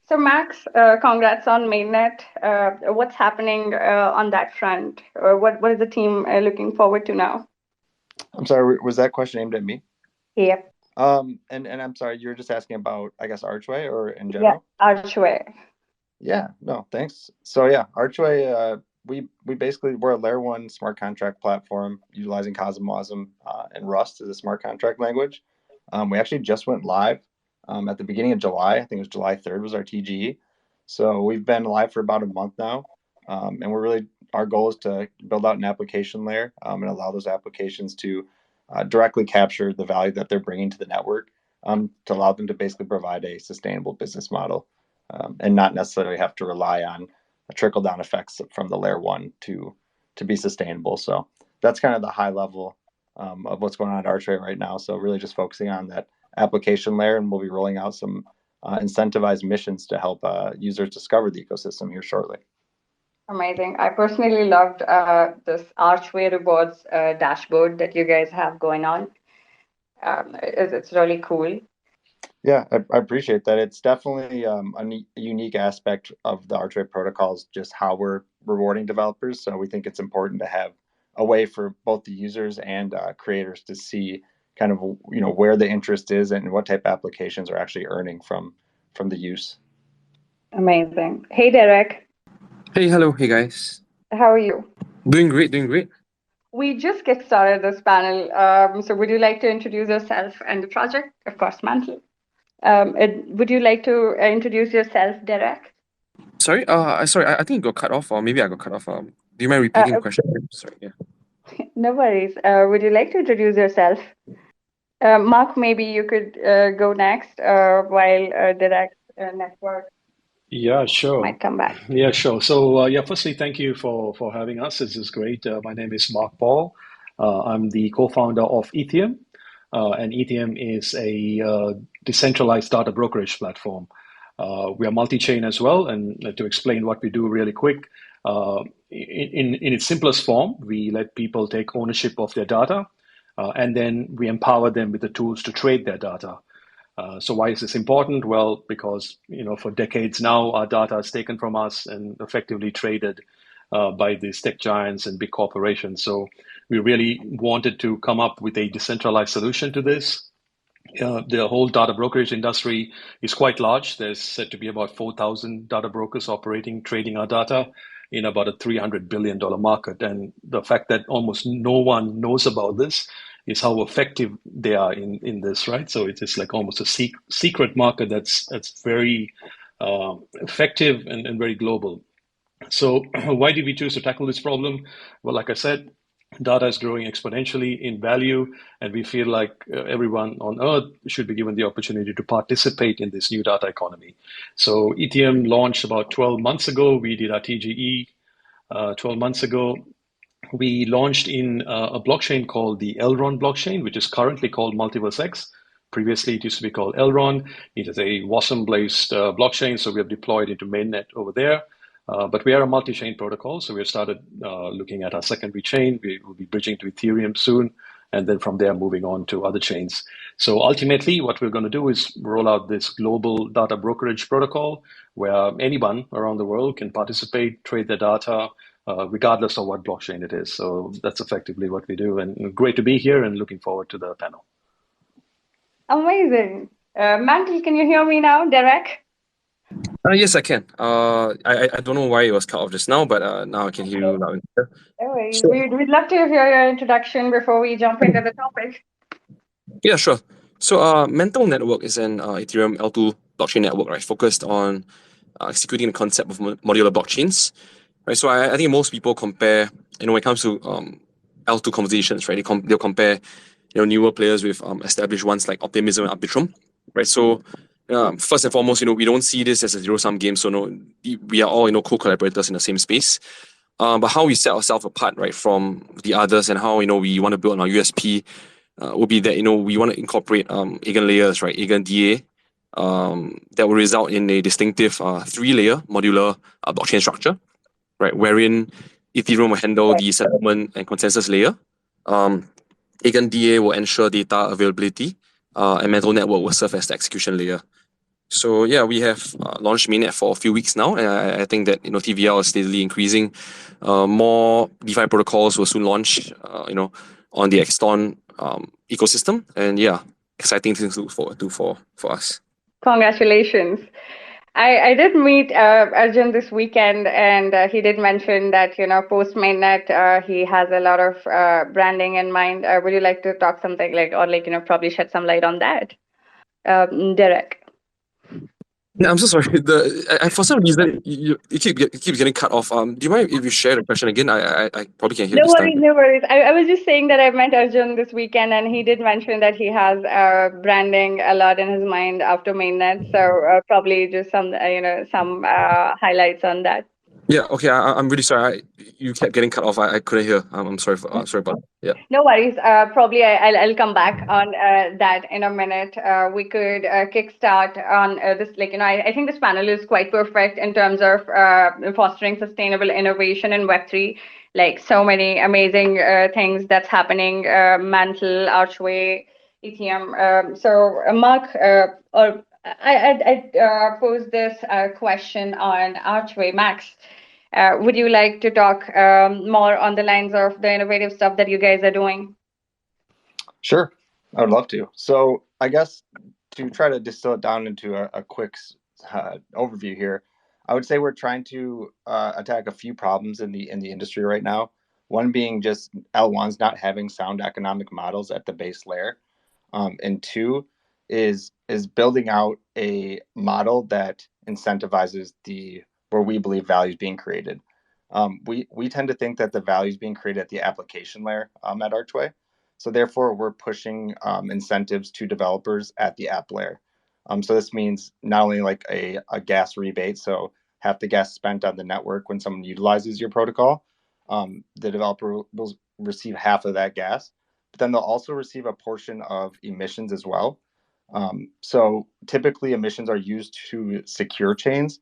So Max, congrats on mainnet. What's happening on that front? What is the team looking forward to now? I'm sorry, was that question aimed at me? Yep. And I'm sorry, you're just asking about, I guess, Archway or in general? Yeah, Archway. Yeah, no, thanks. So yeah, Archway, we're a layer one smart contract platform utilizing CosmWasm and Rust as a smart contract language. We actually just went live at the beginning of July. I think it was July 3rd was our TGE. So we've been live for about a month now, and our goal is to build out an application layer and allow those applications to directly capture the value that they're bringing to the network to allow them to basically provide a sustainable business model. And not necessarily have to rely on trickle down effects from the layer one to be sustainable. So that's kind of the high level of what's going on at Archway right now. So really just focusing on that application layer, and we'll be rolling out some incentivized missions to help users discover the ecosystem here shortly. Amazing. I personally loved this Archway rewards dashboard that you guys have going on. It's really cool. Yeah, I appreciate that. It's definitely a unique aspect of the Archway protocols, just how we're rewarding developers. So we think it's important to have a way for both the users and creators to see kind of where the interest is and what type of applications are actually earning from the use. Amazing. Hey, Derek. Hey, hello. Hey, guys. How are you? Doing great, doing great. We just get started this panel. So would you like to introduce yourself and the project? Of course, Mantle. Would you like to introduce yourself, Derek? Sorry, I think it got cut off, or maybe I got cut off. Do you mind repeating the question? Sorry, yeah. No worries. Would you like to introduce yourself? Mark, maybe you could go next while Derek network Yeah, sure. might come back. Yeah, sure. So, firstly, thank you for having us. This is great. My name is Mark Paul. I'm the co-founder of Itheum, and Ethereum is a decentralized data brokerage platform. We are multi-chain as well, and to explain what we do really quick, in its simplest form, we let people take ownership of their data, and then we empower them with the tools to trade their data. So why is this important? Well, because for decades now, our data is taken from us and effectively traded by these tech giants and big corporations. So we really wanted to come up with a decentralized solution to this. The whole data brokerage industry is quite large. There's said to be about 4,000 data brokers operating, trading our data in about a $300 billion market. And the fact that almost no one knows about this is how effective they are in this, right? So it is like almost a secret market that's very effective and very global. So why did we choose to tackle this problem? Well, like I said, data is growing exponentially in value, and we feel like everyone on Earth should be given the opportunity to participate in this new data economy. So Ethereum launched about 12 months ago. We did our TGE 12 months ago. We launched in a blockchain called the Elrond blockchain, which is currently called Multiverse X. Previously, it used to be called Elrond. It is a WASM-based blockchain, so we have deployed into mainnet over there. But we are a multi-chain protocol, so we have started looking at our secondary chain. We will be bridging to Ethereum soon, and then from there moving on to other chains. So ultimately, what we're going to do is roll out this global data brokerage protocol where anyone around the world can participate, trade their data, regardless of what blockchain it is. So that's effectively what we do. And great to be here and looking forward to the panel. Amazing. Mantle, can you hear me now, Derek? Yes, I can. I don't know why it was cut off just now, but now I can hear you loud and clear. Anyway, So- we'd love to hear your introduction before we jump into the topic. Yeah, sure. So Mantle Network is an Ethereum L2 blockchain network, right, focused on executing the concept of modular blockchains. Right, so I think most people compare, when it comes to L2 conversations, right, they'll compare, newer players with established ones like Optimism and Arbitrum, right? So first and foremost, we don't see this as a zero-sum game. So we are all, co-collaborators in the same space. But how we set ourselves apart, right, from the others, and how we want to build on our USP will be that we want to incorporate eigen layers, right, eigen DA, that will result in a distinctive 3-layer modular blockchain structure. Right, wherein Ethereum will handle the settlement and consensus layer. Eigen DA will ensure data availability, and Mantle Network will serve as the execution layer. So yeah, we have launched mainnet for a few weeks now, and I think that TVL is steadily increasing. More DeFi protocols will soon launch, on the Exton ecosystem, and yeah, exciting things to look forward to for us. Congratulations. I did meet Arjun this weekend, and he did mention that post mainnet he has a lot of branding in mind. Would you like to talk something probably shed some light on that, Derek? Yeah, I'm so sorry. For some reason you keep getting cut off. Do you mind if you share the question again? I probably can't hear No this time. worries, no worries. I was just saying that I met Arjun this weekend, and he did mention that he has branding a lot in his mind after mainnet. So probably just some some highlights on that. Yeah. Okay. I'm really sorry. You kept getting cut off. I couldn't hear. I'm sorry sorry about that. Yeah. No worries. Probably I'll come back on that in a minute. We could kickstart on this. I think this panel is quite perfect in terms of fostering sustainable innovation in Web3. Like so many amazing things that's happening. Mantle, Archway, Itheum. Mark, or I pose this question on Archway, Max. Would you like to talk more on the lines of the innovative stuff that you guys are doing? Sure, I would love to. So I guess to try to distill it down into a quick overview here, I would say we're trying to attack a few problems in the industry right now. One being just L1s not having sound economic models at the base layer, and two is building out a model that incentivizes where we believe value is being created. We tend to think that the value is being created at the application layer at Archway. So therefore, we're pushing incentives to developers at the app layer. So this means not only like a gas rebate, so half the gas spent on the network when someone utilizes your protocol, the developer will receive half of that gas, but then they'll also receive a portion of emissions as well. So typically emissions are used to secure chains.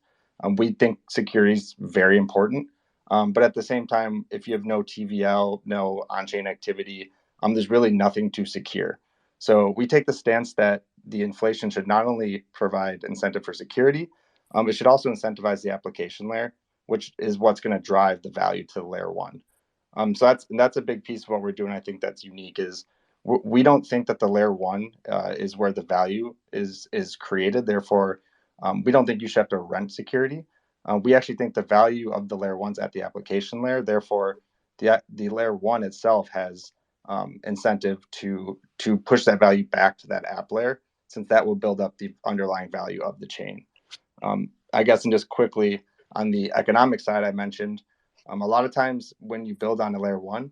We think security is very important. But at the same time, if you have no TVL, no on-chain activity, there's really nothing to secure. So we take the stance that the inflation should not only provide incentive for security, it should also incentivize the application layer, which is what's going to drive the value to layer one. So that's a big piece of what we're doing. I think that's unique is we don't think that the layer one is where the value is created. Therefore, we don't think you should have to rent security. We actually think the value of the layer one's at the application layer. Therefore, the layer one itself has incentive to push that value back to that app layer, since that will build up the underlying value of the chain. I guess, and just quickly on the economic side, I mentioned a lot of times when you build on a layer one,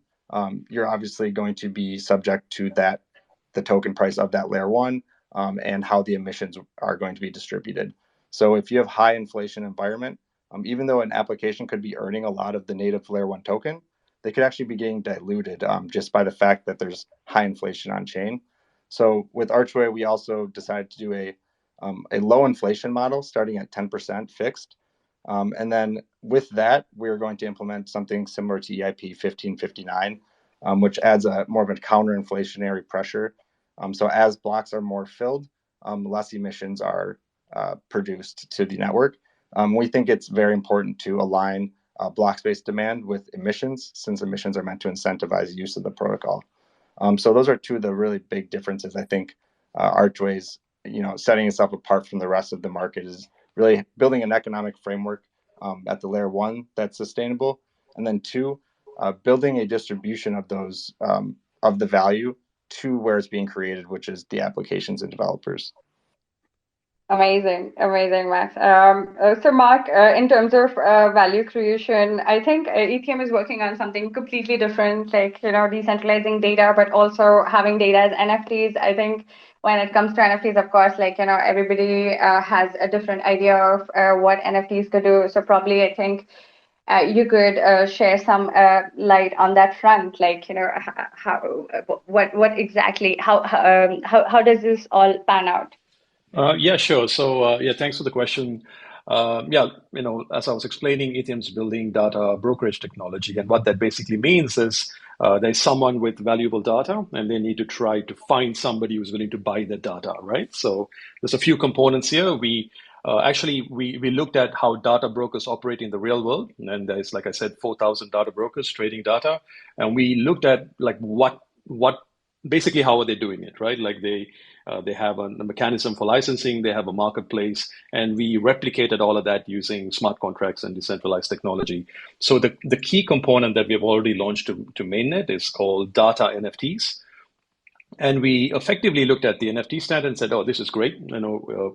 you're obviously going to be subject to the token price of that layer one and how the emissions are going to be distributed. So if you have high inflation environment, even though an application could be earning a lot of the native layer one token, they could actually be getting diluted just by the fact that there's high inflation on chain. So with Archway, we also decided to do a low inflation model starting at 10% fixed. And then with that, we're going to implement something similar to EIP 1559, which adds more of a counter-inflationary pressure. So as blocks are more filled, less emissions are produced to the network. We think it's very important to align block-based demand with emissions, since emissions are meant to incentivize use of the protocol. So those are two of the really big differences. I think Archway's, setting itself apart from the rest of the market is really building an economic framework at the layer one that's sustainable, and then two, building a distribution of those of the value to where it's being created, which is the applications and developers. Amazing, amazing, Max. So Mark, in terms of value creation, I think Ethereum is working on something completely different, like decentralizing data, but also having data as NFTs. I think when it comes to NFTs, of course, everybody has a different idea of what NFTs could do. So probably I think you could share some light on that front, what exactly, how does this all pan out? Yeah, sure. So, yeah, thanks for the question. yeah, as I was explaining, Etheum's building data brokerage technology, and what that basically means is there's someone with valuable data, and they need to try to find somebody who's willing to buy that data, right? So there's a few components here. We looked at how data brokers operate in the real world, and there's, like I said, 4,000 data brokers trading data, and we looked at like what basically how are they doing it, right? Like they have a mechanism for licensing, they have a marketplace, and we replicated all of that using smart contracts and decentralized technology. So the key component that we have already launched to mainnet is called data NFTs. And we effectively looked at the NFT standard and said, oh, this is great.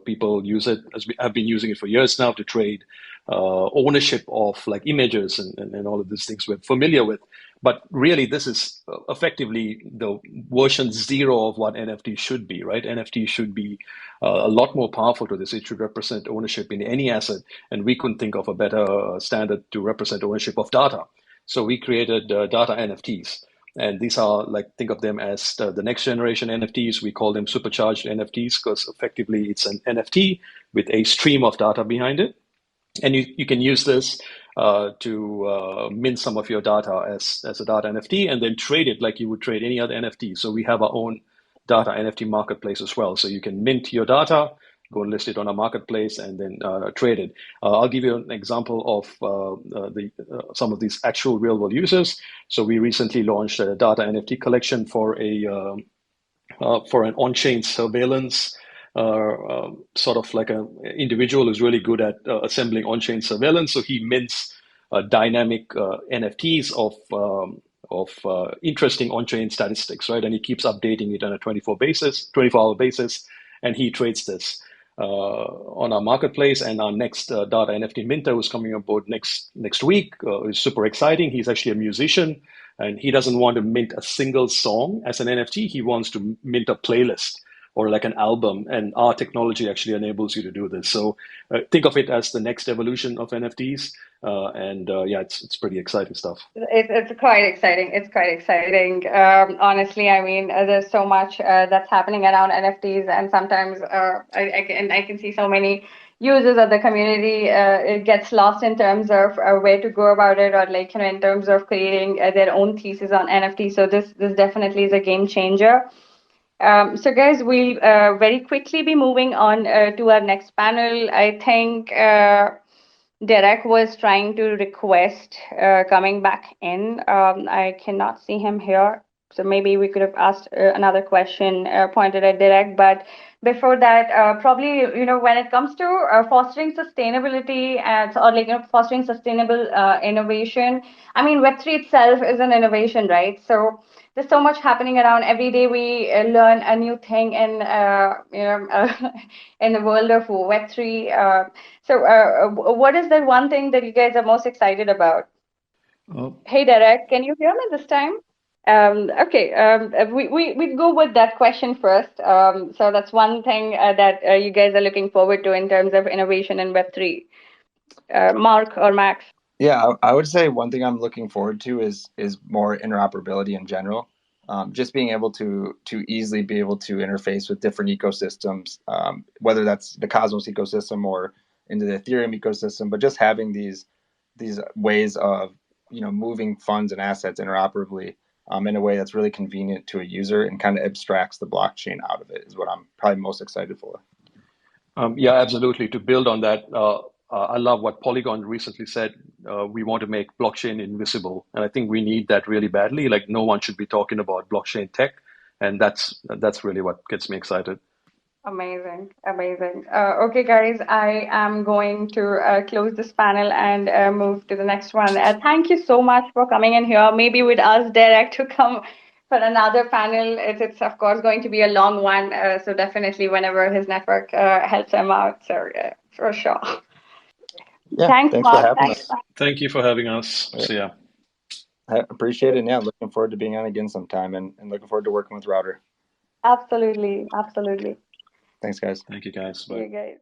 People use it, as we have been using it for years now, to trade ownership of like images and all of these things we're familiar with. But really, this is effectively the version 0 of what NFT should be, right? NFT should be a lot more powerful to this. It should represent ownership in any asset. And we couldn't think of a better standard to represent ownership of data. So we created data NFTs. And these are like, think of them as the next generation NFTs. We call them supercharged NFTs because effectively it's an NFT with a stream of data behind it. And you can use this to mint some of your data as a data NFT and then trade it like you would trade any other NFT. So we have our own data NFT marketplace as well. So you can mint your data, go and list it on a marketplace, and then trade it. I'll give you an example of some of these actual real-world users. So we recently launched a data NFT collection for an on-chain surveillance, sort of like an individual who's really good at assembling on-chain surveillance. So he mints dynamic NFTs of interesting on-chain statistics, right? And he keeps updating it on a 24-hour basis, and he trades this on our marketplace. And our next data NFT minter who's coming on board next week is super exciting. He's actually a musician, and he doesn't want to mint a single song as an NFT. He wants to mint a playlist or like an album, and our technology actually enables you to do this. So think of it as the next evolution of NFTs, yeah, it's pretty exciting stuff. It's quite exciting. It's quite exciting. Honestly, I mean, there's so much that's happening around NFTs, and sometimes I can see so many users of the community. It gets lost in terms of where to go about it, or like in terms of creating their own thesis on NFT. So this definitely is a game changer. So guys, we'll very quickly be moving on to our next panel. I think Derek was trying to request coming back in. I cannot see him here. So maybe we could have asked another question pointed at Derek. But before that, probably, when it comes to fostering sustainability or fostering sustainable innovation, I mean, Web3 itself is an innovation, right? So there's so much happening around. Every day we learn a new thing in in the world of Web3. So what is the one thing that you guys are most excited about? Hey, Derek, can you hear me this time? Okay, we go with that question first. So that's one thing that you guys are looking forward to in terms of innovation in Web3. Mark or Max? Yeah, I would say one thing I'm looking forward to is more interoperability in general. Just being able to easily be able to interface with different ecosystems, whether that's the Cosmos ecosystem or into the Ethereum ecosystem, but just having these ways of moving funds and assets interoperably in a way that's really convenient to a user and kind of abstracts the blockchain out of it is what I'm probably most excited for. Yeah, absolutely. To build on that, I love what Polygon recently said. We want to make blockchain invisible. And I think we need that really badly. Like, no one should be talking about blockchain tech. And that's really what gets me excited. Amazing. Okay, guys, I am going to close this panel and move to the next one. Thank you so much for coming in here. Maybe we'd ask Derek to come for another panel. It's of course going to be a long one. So definitely whenever his network helps him out. So for sure. Yeah, thanks for Mark. having us. Thank you for having us. Yeah. So yeah. I appreciate it. And yeah, looking forward to being on again sometime and looking forward to working with Router. Absolutely. Thanks, guys. Thank you, guys. Bye. See you guys.